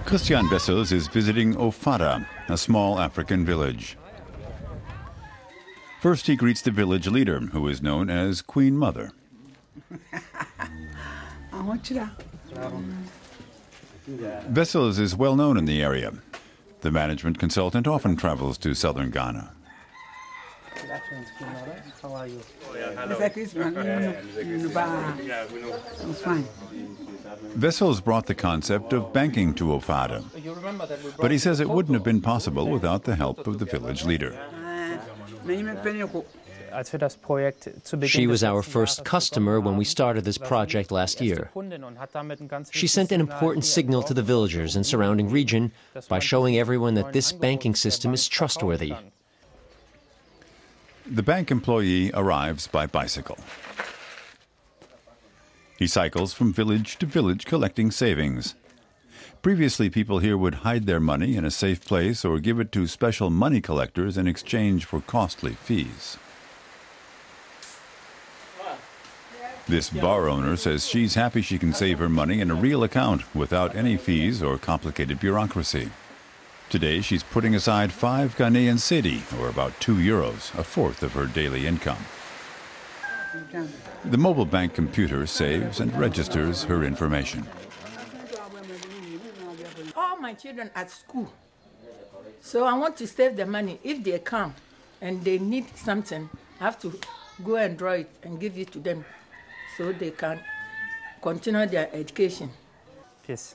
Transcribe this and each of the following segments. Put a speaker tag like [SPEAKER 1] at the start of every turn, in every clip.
[SPEAKER 1] Christian Wessels is visiting Ofada, a small African village. First, he greets the village leader, who is known as Queen Mother. Wessels is well known in the area. The management consultant often travels to southern Ghana.
[SPEAKER 2] Good afternoon, Queen Mother. How are you?
[SPEAKER 3] I'm fine.
[SPEAKER 1] Wessels brought the concept of banking to Ofada, but he says it wouldn't have been possible without the help of the village leader.
[SPEAKER 4] She was our first customer when we started this project last year. She sent an important signal to the villagers and surrounding region by showing everyone that this banking system is trustworthy.
[SPEAKER 1] The bank employee arrives by bicycle. He cycles from village to village collecting savings. Previously, people here would hide their money in a safe place or give it to special money collectors in exchange for costly fees. This bar owner says she's happy she can save her money in a real account without any fees or complicated bureaucracy. Today, she's putting aside 5 Ghanaian cedi, or about €2, a fourth of her daily income. The mobile bank computer saves and registers her information.
[SPEAKER 3] All my children at school, so I want to save the money. If they come and they need something, I have to go and draw it and give it to them so they can continue their education.
[SPEAKER 2] Yes.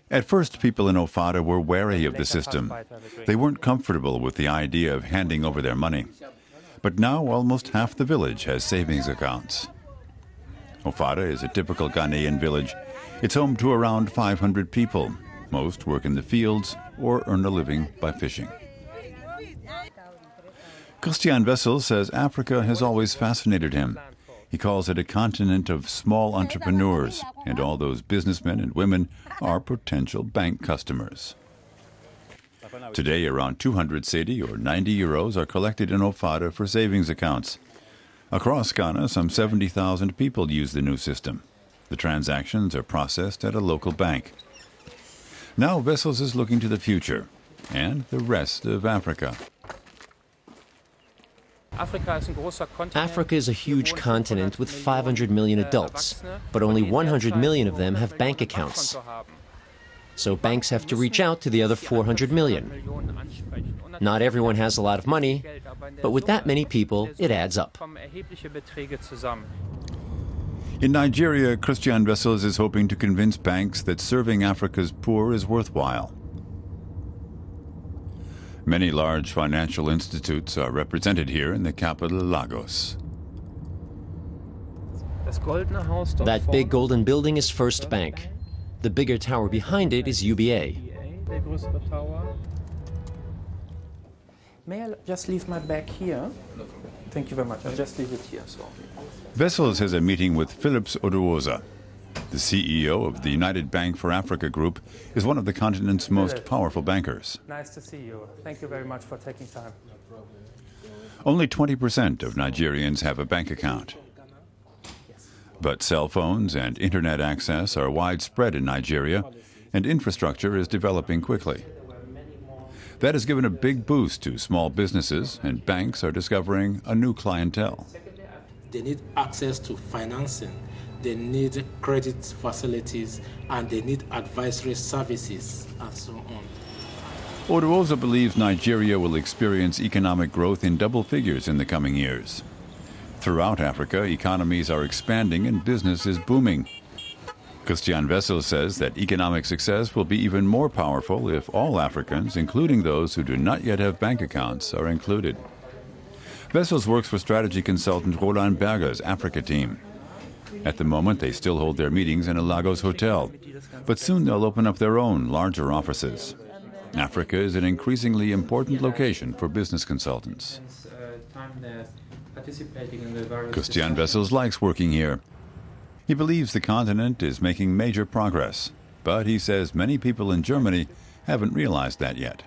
[SPEAKER 1] At first, people in Ofada were wary of the system. They weren't comfortable with the idea of handing over their money. But now almost half the village has savings accounts. Ofada is a typical Ghanaian village. It's home to around 500 people. Most work in the fields or earn a living by fishing. Christian Wessels says Africa has always fascinated him. He calls it a continent of small entrepreneurs, and all those businessmen and women are potential bank customers. Today, around 200 cedi, or €90, are collected in Ofada for savings accounts. Across Ghana, some 70,000 people use the new system. The transactions are processed at a local bank. Now Wessels is looking to the future and the rest of Africa.
[SPEAKER 4] Africa is a huge continent with 500 million adults, but only 100 million of them have bank accounts. So banks have to reach out to the other 400 million. Not everyone has a lot of money, but with that many people, it adds up.
[SPEAKER 1] In Nigeria, Christian Wessels is hoping to convince banks that serving Africa's poor is worthwhile. Many large financial institutes are represented here in the capital, Lagos.
[SPEAKER 4] That big golden building is First Bank. The bigger tower behind it is UBA.
[SPEAKER 2] May I just leave my bag here? Thank you very much. I'll just leave it here. So.
[SPEAKER 1] Wessels has a meeting with Philips Oduwoza. The CEO of the United Bank for Africa Group is one of the continent's most powerful bankers.
[SPEAKER 2] Nice to see you. Thank you very much for taking time.
[SPEAKER 1] Only 20% of Nigerians have a bank account. But cell phones and internet access are widespread in Nigeria, and infrastructure is developing quickly. That has given a big boost to small businesses, and banks are discovering a new clientele.
[SPEAKER 5] They need access to financing, they need credit facilities, and they need advisory services, and so on.
[SPEAKER 1] Oduwoza believes Nigeria will experience economic growth in double figures in the coming years. Throughout Africa, economies are expanding and business is booming. Christian Wessels says that economic success will be even more powerful if all Africans, including those who do not yet have bank accounts, are included. Wessels works for strategy consultant Roland Berger's Africa team. At the moment, they still hold their meetings in a Lagos hotel, but soon they'll open up their own, larger offices. Africa is an increasingly important location for business consultants. Christian Wessels likes working here. He believes the continent is making major progress, but he says many people in Germany haven't realized that yet.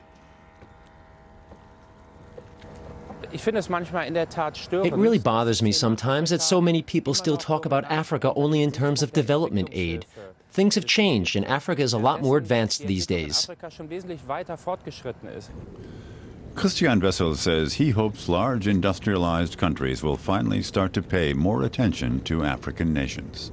[SPEAKER 4] It really bothers me sometimes that so many people still talk about Africa only in terms of development aid. Things have changed, and Africa is a lot more advanced these days.
[SPEAKER 1] Christian Wessels says he hopes large industrialized countries will finally start to pay more attention to African nations.